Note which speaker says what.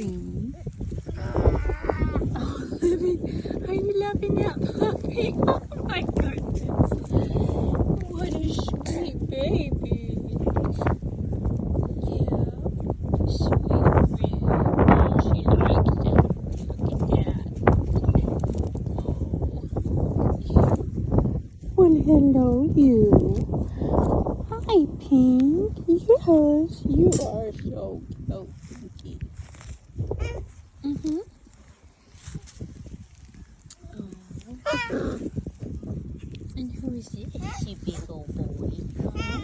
Speaker 1: green. Oh, Libby, are you loving that puppy? Oh my goodness. What a sweet baby. Yeah, sweet friend. Oh, she likes it. Look at that. Oh. Well, hello, you. Hi, Pink. Yes, you are so cute, Pinky. Mm-hmm. Oh. And who is this, you big old boy? Huh?